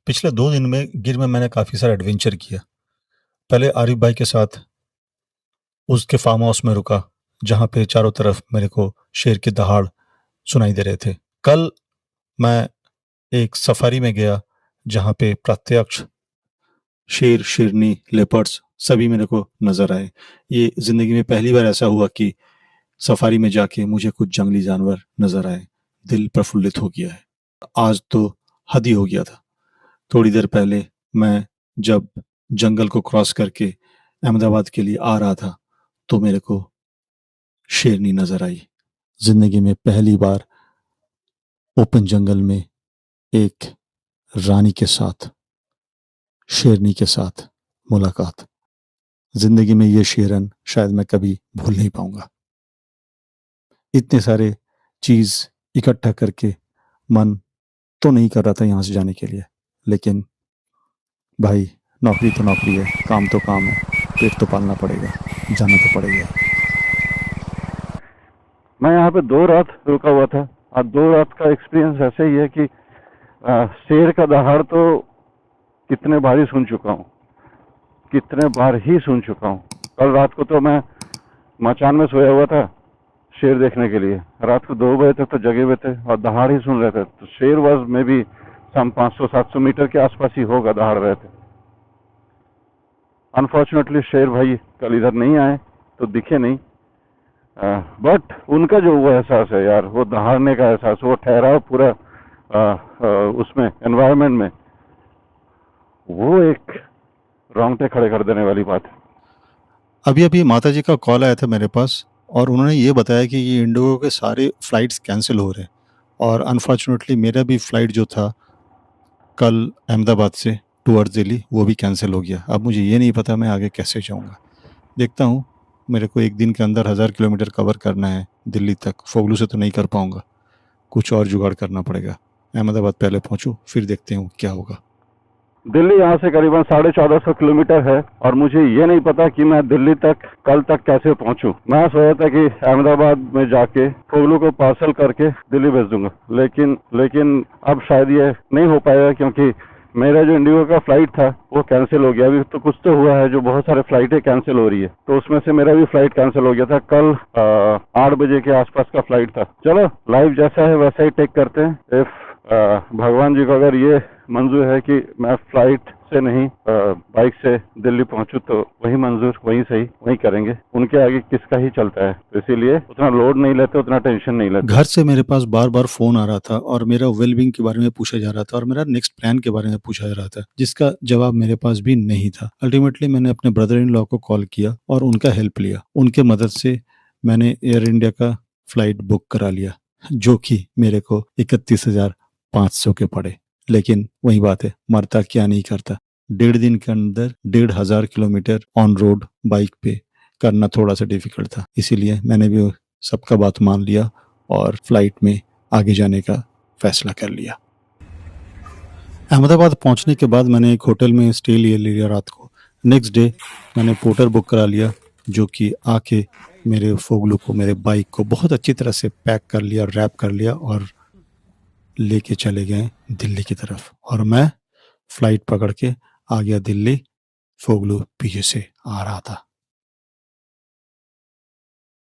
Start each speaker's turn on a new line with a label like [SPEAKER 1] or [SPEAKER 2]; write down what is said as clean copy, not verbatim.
[SPEAKER 1] पिछले 2 दिन में गिर में मैंने काफ़ी सारा एडवेंचर किया। पहले आरिफ भाई के साथ उसके फार्म हाउस में रुका, जहाँ पे चारों तरफ मेरे को शेर की दहाड़ सुनाई दे रहे थे। कल मैं एक सफारी में गया, जहाँ पे प्रत्यक्ष शेर, शेरनी, लेपर्ड्स सभी मेरे को नज़र आए। ये ज़िंदगी में पहली बार ऐसा हुआ कि सफारी में जाके मुझे कुछ जंगली जानवर नज़र आए। दिल प्रफुल्लित हो गया है। आज तो हद ही हो गया था। थोड़ी देर पहले मैं जब जंगल को क्रॉस करके अहमदाबाद के लिए आ रहा था, तो मेरे को शेरनी नज़र आई। ज़िंदगी में पहली बार ओपन जंगल में एक रानी के साथ, शेरनी के साथ मुलाकात। ज़िंदगी में ये शेरन शायद मैं कभी भूल नहीं पाऊँगा। इतने सारे चीज़ इकट्ठा करके मन तो नहीं कर रहा था यहाँ से जाने के लिए, लेकिन भाई नौकरी तो नौकरी है, काम तो काम है, पेट तो पालना पड़ेगा, जाना तो पड़ेगा।
[SPEAKER 2] मैं यहाँ पे 2 रात रुका हुआ था और 2 रात का एक्सपीरियंस ऐसे ही है कि शेर का दहाड़ तो कितने बार ही सुन चुका हूँ, कितने बार ही सुन चुका हूँ। कल रात को तो मैं मचान में सोया हुआ था शेर देखने के लिए। रात को 2 बजे तक तो जगे हुए थे और दहाड़ ही सुन रहे थे। तो शेर वॉज में भी सम 500-700 मीटर के आसपास ही होगा, दहाड़ रहे थे। अनफॉर्चुनेटली शेर भाई कल इधर नहीं आए तो दिखे नहीं, बट उनका जो वो एहसास है यार, वो दहाड़ने का एहसास, वो ठहराव पूरा उसमें एनवायरनमेंट में, वो एक रोंगटे खड़े कर देने वाली बात है।
[SPEAKER 1] अभी माता जी का कॉल आया था मेरे पास और उन्होंने ये बताया कि ये इंडिगो के सारे फ्लाइट्स कैंसिल हो रहे हैं और अनफॉर्चुनेटली मेरा भी फ्लाइट जो था कल अहमदाबाद से टुवर्ड्स दिल्ली, वो भी कैंसिल हो गया। अब मुझे ये नहीं पता मैं आगे कैसे जाऊँगा। देखता हूँ, मेरे को 1 दिन के अंदर 1000 किलोमीटर कवर करना है दिल्ली तक। फोगलू से तो नहीं कर पाऊँगा, कुछ और जुगाड़ करना पड़ेगा। अहमदाबाद पहले पहुँचूँ, फिर देखते हैं क्या होगा।
[SPEAKER 2] दिल्ली यहाँ से करीबन 1450 किलोमीटर है और मुझे ये नहीं पता कि मैं दिल्ली तक कल तक कैसे पहुँचूँ। मैं सोचा था कि अहमदाबाद में जाके फोगलू को पार्सल करके दिल्ली भेज दूंगा, लेकिन अब शायद ये नहीं हो पाएगा, क्योंकि मेरा जो इंडिगो का फ्लाइट था वो कैंसिल हो गया। अभी तो कुछ तो हुआ है, जो बहुत सारे फ्लाइटें कैंसिल हो रही है, तो उसमें से मेरा भी फ्लाइट कैंसिल हो गया था। कल 8 बजे के आसपास का फ्लाइट था। चलो, लाइफ जैसा है वैसा ही टेक करते हैं। इफ भगवान जी को अगर ये मंजूर है कि मैं फ्लाइट से नहीं बाइक से दिल्ली पहुंचूं, तो वही मंजूर, वही सही, वही करेंगे। उनके आगे किसका ही चलता है, तो इसीलिए उतना लोड नहीं लेते, उतना टेंशन नहीं लेते।
[SPEAKER 1] घर से मेरे पास बार-बार फ़ोन आ रहा था और मेरा वेलबींग के बारे में पूछा जा रहा था और मेरा नेक्स्ट प्लान के बारे में पूछा जा रहा था, जिसका जवाब मेरे पास भी नहीं था। अल्टीमेटली मैंने अपने ब्रदर इन लॉ को कॉल किया और उनका हेल्प लिया। उनके मदद से मैंने एयर इंडिया का फ्लाइट बुक करा लिया, जो कि मेरे को 31,500 के पड़े। लेकिन वही बात है, मरता क्या नहीं करता। 1.5 दिन के अंदर 1,500 किलोमीटर ऑन रोड बाइक पे करना थोड़ा सा डिफिकल्ट था, इसीलिए मैंने भी सबका बात मान लिया और फ्लाइट में आगे जाने का फैसला कर लिया। अहमदाबाद पहुंचने के बाद मैंने एक होटल में स्टे ले लिया रात को। नेक्स्ट डे मैंने पोर्टर बुक करा लिया, जो कि आके मेरे फोगलू को, मेरे बाइक को बहुत अच्छी तरह से पैक कर लिया, रैप कर लिया और लेके चले गए दिल्ली की तरफ। और मैं फ्लाइट पकड़ के आ गया दिल्ली। फोगलू पीछे से आ रहा था।